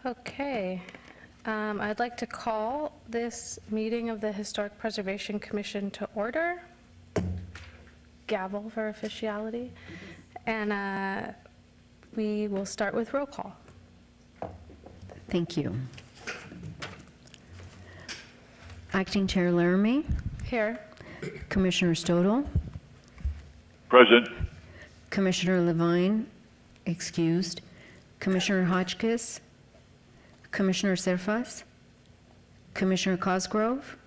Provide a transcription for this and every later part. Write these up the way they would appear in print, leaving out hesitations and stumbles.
Okay. I'd like to call this meeting of the Historic Preservation Commission to order. Gavel for officiality. And we will start with roll call. Thank you. Acting Chair Laramie, Here. Commissioner Stodel, Present. Commissioner Levine, excused, Commissioner Hotchkiss, Commissioner Serfas, Commissioner Cosgrove,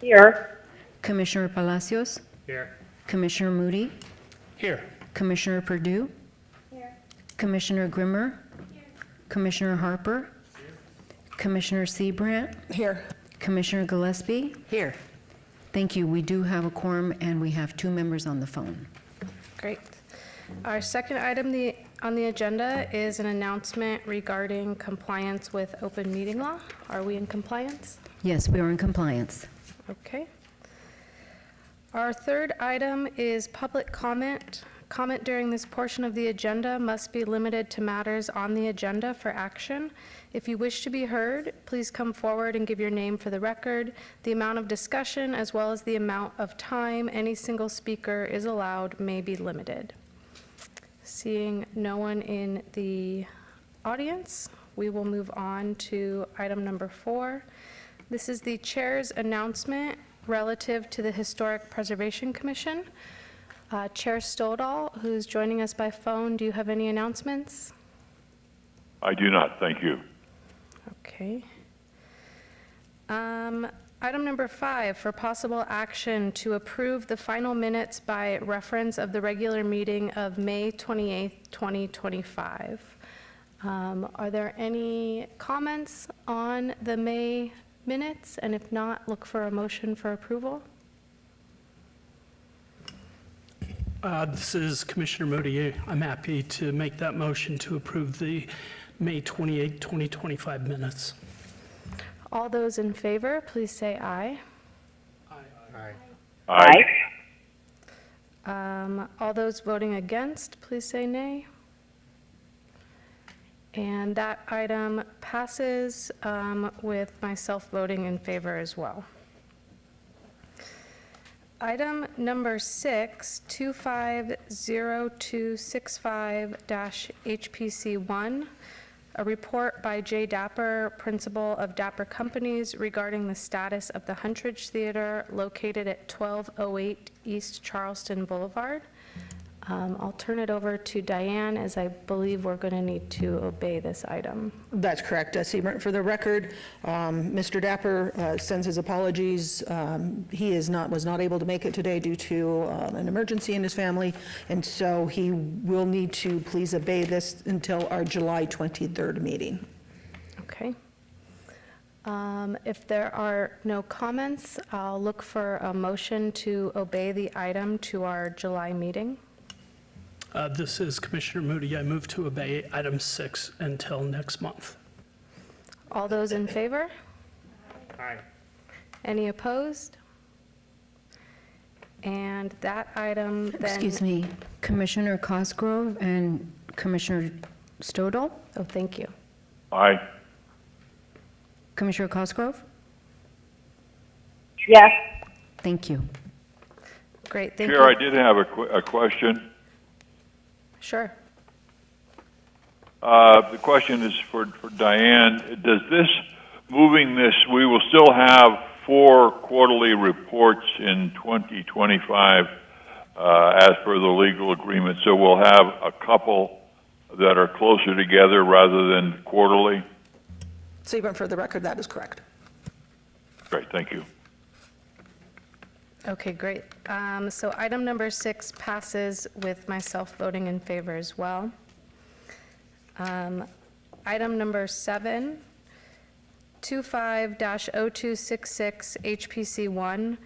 Here. Commissioner Palacios, Here. Commissioner Moody, Here. Commissioner Perdue, Commissioner Grimmer, Commissioner Harper, Commissioner Seabrandt, Here. Commissioner Gillespie. Here. Thank you. We do have a quorum, and we have 2 members on the phone. Great. Our second item on the agenda is an announcement regarding compliance with open meeting law. Are we in compliance? Yes, we are in compliance. Okay. Our third item is public comment. Comment during this portion of the agenda must be limited to matters on the agenda for action. If you wish to be heard, please come forward and give your name for the record. The amount of discussion, as well as the amount of time any single speaker is allowed, may be limited. Seeing no one in the audience, we will move on to item number 4. This is the chair's announcement relative to the Historic Preservation Commission. Chair Stodal, who's joining us by phone, do you have any announcements? I do not, thank you. Okay. Item number 5, for possible action to approve the final minutes by reference of the regular meeting of May 28th, 2025. Are there any comments on the May minutes? And if not, look for a motion for approval. This is Commissioner Moody. I'm happy to make that motion to approve the May 28, 2025 minutes. All those in favor, please say aye. Aye. All those voting against, please say nay. And that item passes with myself voting in favor as well. Item number 6, 250265-HPC1, a report by Jay Dapper, Principal of Dapper Companies, regarding the status of the Huntridge Theater located at 1208 East Charleston Boulevard. I'll turn it over to Diane, as I believe we're going to need to obey this item. That's correct. For the record, Mr. Dapper sends his apologies. He was not able to make it today due to an emergency in his family, and so he will need to please obey this until our July 23rd meeting. Okay. If there are no comments, I'll look for a motion to obey the item to our July meeting. This is Commissioner Moody. I move to obey item 6 until next month. All those in favor? Aye. Any opposed? And that item then... Excuse me, Commissioner Cosgrove and Commissioner Stodal? Oh, thank you. Aye. Commissioner Cosgrove? Yes. Thank you. Great, thank Chair, I you. did have a question. Sure. The question is for Diane. Does moving this, we will still have 4 quarterly reports in 2025 as per the legal agreement, so we'll have a couple that are closer together rather than quarterly? Seaborn, for the record, that is correct. Great, thank you. Okay, great. So item number 6 passes with myself voting in favor as well. Item number 7, 25-0266 HPC1,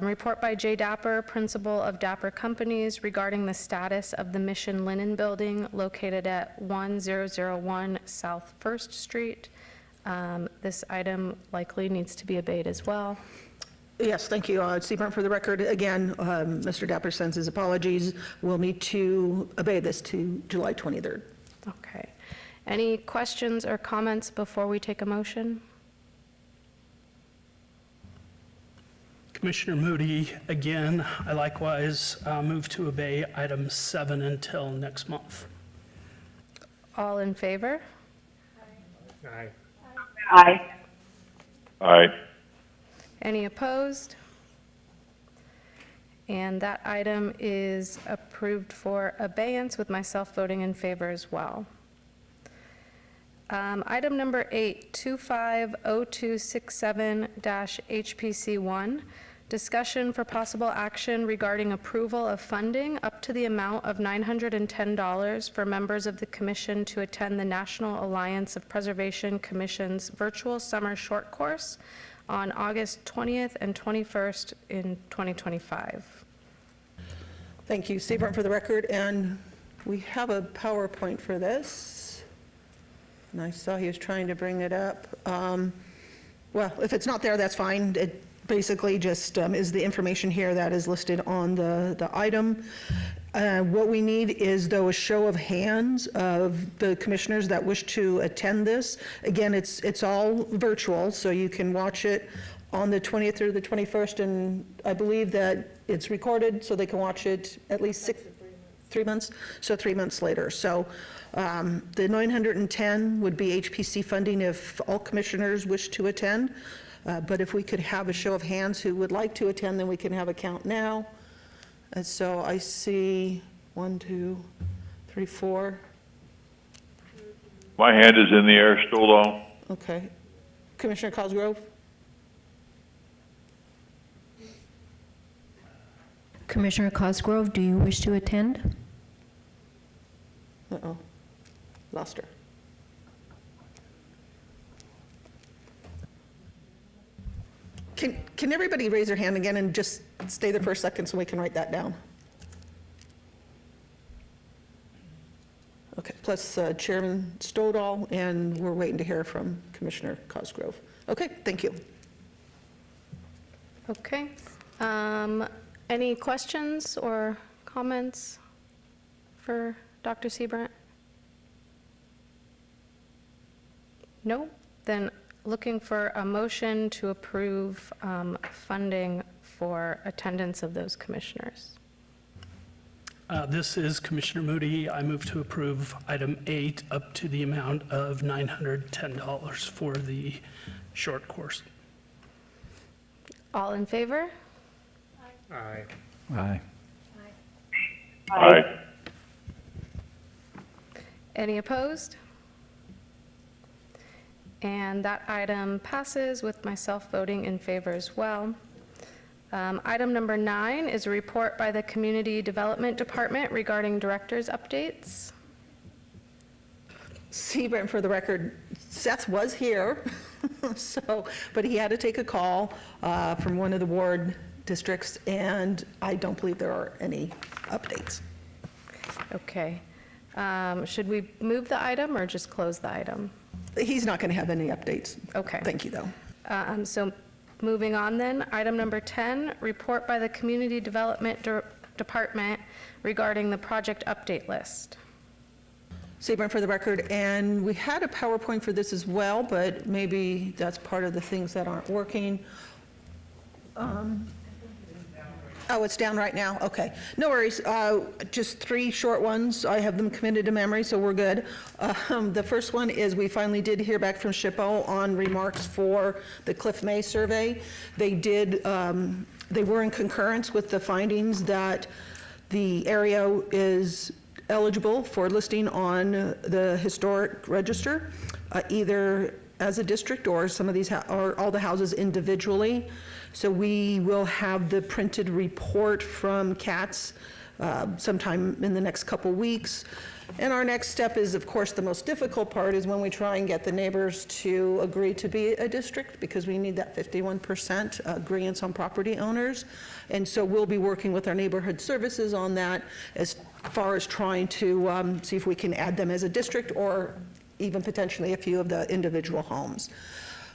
report by Jay Dapper, Principal of Dapper Companies, regarding the status of the Mission Linen Building located at 1001 South 1st Street. This item likely needs to be obeyed as well. Yes, thank you. Seaborn, for the record, again, Mr. Dapper sends his apologies. We'll need to obey this to July 23rd. Okay. Any questions or comments before we take a motion? Commissioner Moody, again, I likewise move to obey item 7 until next month. All in favor? Aye. Aye. Any opposed? And that item is approved for abeyance, with myself voting in favor as well. Item number 8, 250267-HPC1, discussion for possible action regarding approval of funding up to the amount of $910 for members of the commission to attend the National Alliance of Preservation Commission's virtual summer short course on August 20th and 21st in 2025. Thank you, Seaburn, for the record, and we have a PowerPoint for this. And I saw he was trying to bring it up. Well, if it's not there, that's fine. It basically just is the information here that is listed on the item. What we need is, though, a show of hands of the commissioners that wish to attend this. Again, it's all virtual, so you can watch it on the 20th or the 21st, and I believe that it's recorded, so they can watch it at least 3 months, so 3 months later. So the 910 would be HPC funding if all commissioners wish to attend. But if we could have a show of hands who would like to attend, then we can have a count now. And so I see 1, 2, 3, 4. My hand is in the air, Stoll. Okay. Commissioner Cosgrove? Commissioner Cosgrove, do you wish to attend? Uh-oh, lost her. Can everybody raise their hand again and just stay there for a second so we can write that down? Okay, plus Chairman Stoddall, and we're waiting to hear from Commissioner Cosgrove. Okay, thank you. Okay. Any questions or comments for Dr. Seabrandt? No? Then looking for a motion to approve funding for attendance of those commissioners. This is Commissioner Moody. I move to approve item 8 up to the amount of $910 for the short course. All in favor? Aye. Aye. Any opposed? And that item passes, with myself voting in favor as well. Item number 9 is a report by the Community Development Department regarding directors' updates. Seaburn, for the record, Seth was here, but he had to take a call from one of the ward districts, and I don't believe there are any updates. Okay. Should we move the item or just close the item? He's not going to have any updates. Okay. Thank you, though. So moving on then, item number 10, report by the Community Development Department regarding the project update list. Seaburn, for the record, and we had a PowerPoint for this as well, but maybe that's part of the things that aren't working. Oh, it's down right now? Okay. No worries. Just 3 short ones. I have them committed to memory, so we're good. The first one is we finally did hear back from SHPO on remarks for the Cliff May survey. They were in concurrence with the findings that the area is eligible for listing on the historic register, either as a district or some of these, or all the houses individually. So we will have the printed report from CATS sometime in the next couple weeks. And our next step is, of course, the most difficult part is when we try and get the neighbors to agree to be a district, because we need that 51% agreement on property owners. And so we'll be working with our neighborhood services on that as far as trying to see if we can add them as a district or even potentially a few of the individual homes.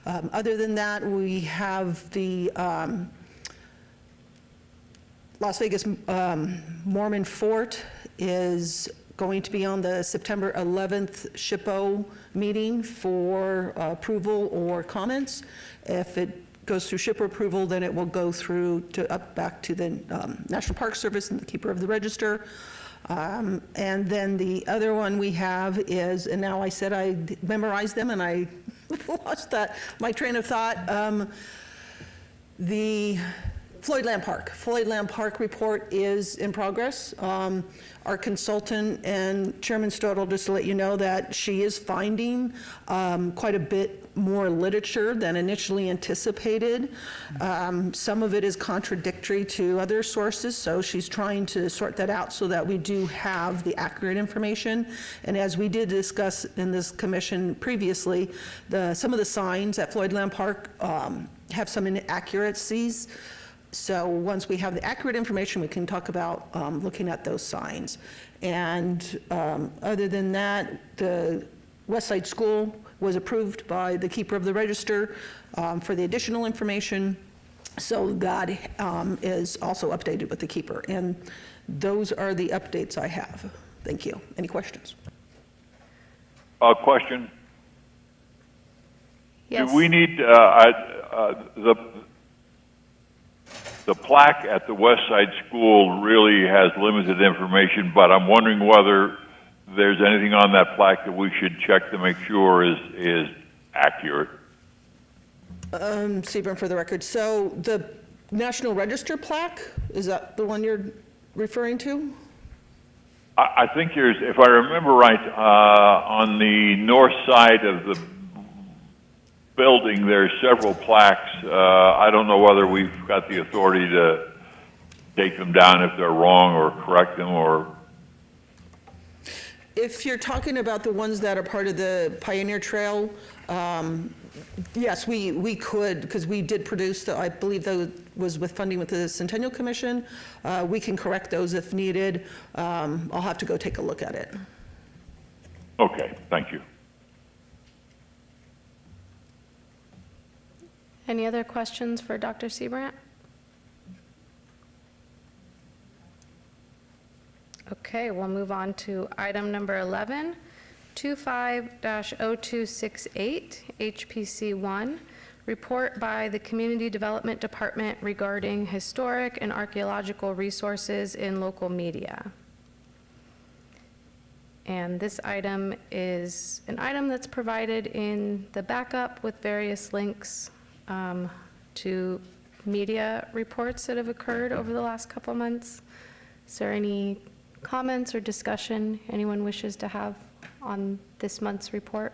Other than that, we have the Las Vegas Mormon Fort is going to be on the September 11th SHPO meeting for approval or comments. If it goes through SHPO approval, then it will go through to up back to the National Park Service and the Keeper of the Register. And then the other one we have is, and now I said I memorized them and I lost my train of thought. The Floyd Lamb Park report is in progress. Our consultant and Chairman Stodel, just to let you know that she is finding quite a bit more literature than initially anticipated. Some of it is contradictory to other sources, so she's trying to sort that out so that we do have the accurate information. And as we did discuss in this commission previously, some of the signs at Floyd Lamb Park have some inaccuracies. So once we have the accurate information, we can talk about looking at those signs. And other than that, the West Side School was approved by the Keeper of the Register for the additional information. So that is also updated with the Keeper. And those are the updates I have. Thank you. Any questions? Question. Yes. Do we need the plaque at the West Side School really has limited information, but I'm wondering whether there's anything on that plaque that we should check to make sure is accurate. Seaborn, for the record. So the National Register plaque, is that the one you're referring to? I think there's, if I remember right, on the north side of the building, there's several plaques. I don't know whether we've got the authority to take them down if they're wrong or correct them, or... If you're talking about the ones that are part of the Pioneer Trail, yes, we could, because we did produce, I believe that was with funding with the Centennial Commission. We can correct those if needed. I'll have to go take a look at it. Okay, thank you. Any other questions for Dr. Seabrandt? Okay, we'll move on to item number 11, 25-0268, HPC 1, report by the Community Development Department regarding historic and archaeological resources in local media. And this item is an item that's provided in the backup with various links to media reports that have occurred over the last couple months. Is there any comments or discussion anyone wishes to have on this month's report?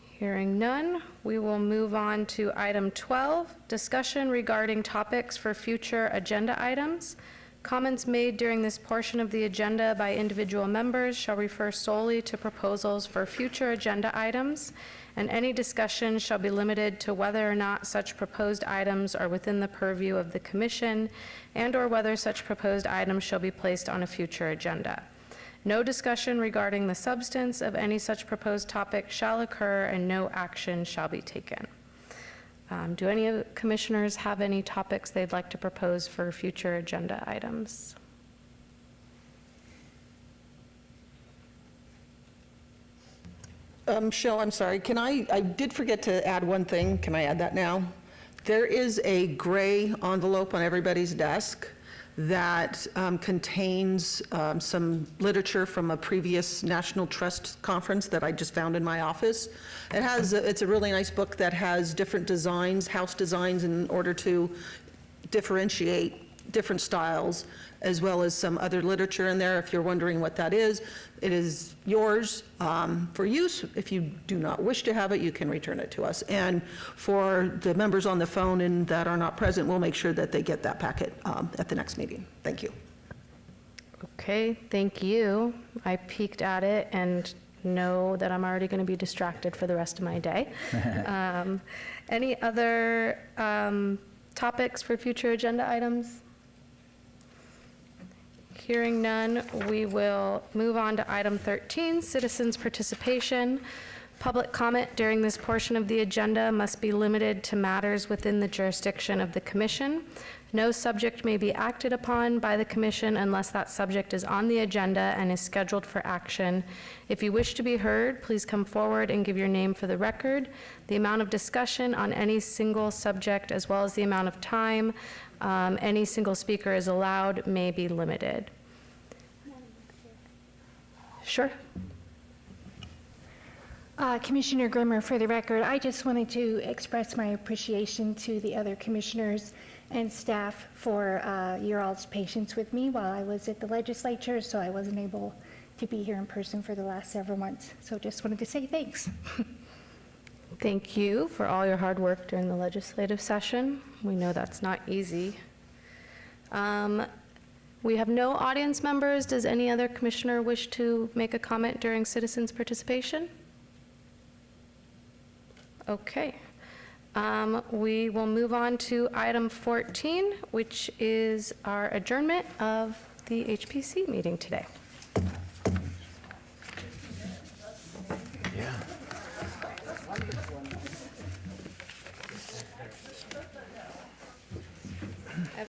Hearing none, we will move on to item 12, discussion regarding topics for future agenda items. Comments made during this portion of the agenda by individual members shall refer solely to proposals for future agenda items, and any discussion shall be limited to whether or not such proposed items are within the purview of the commission and/or whether such proposed items shall be placed on a future agenda. No discussion regarding the substance of any such proposed topic shall occur, and no action shall be taken. Do any of the commissioners have any topics they'd like to propose for future agenda items? Michelle, I'm sorry, I did forget to add one thing. Can I add that now? There is a gray envelope on everybody's desk that contains some literature from a previous National Trust conference that I just found in my office. It's a really nice book that has different designs, house designs, in order to differentiate different styles, as well as some other literature in there. If you're wondering what that is, it is yours for use. If you do not wish to have it, you can return it to us. And for the members on the phone and that are not present, we'll make sure that they get that packet at the next meeting. Thank you. Okay, thank you. I peeked at it and know that I'm already going to be distracted for the rest of my day. Any other topics for future agenda items? Hearing none, we will move on to item 13, citizens' participation. Public comment during this portion of the agenda must be limited to matters within the jurisdiction of the commission. No subject may be acted upon by the commission unless that subject is on the agenda and is scheduled for action. If you wish to be heard, please come forward and give your name for the record. The amount of discussion on any single subject, as well as the amount of time any single speaker is allowed, may be limited. Sure. Commissioner Grimmer, for the record, I just wanted to express my appreciation to the other commissioners and staff for your all's patience with me while I was at the legislature, so I wasn't able to be here in person for the last several months. So just wanted to say thanks. Thank you for all your hard work during the legislative session. We know that's not easy. We have no audience members. Does any other commissioner wish to make a comment during citizens' participation? Okay. We will move on to item 14, which is our adjournment of the HPC meeting today. Yeah.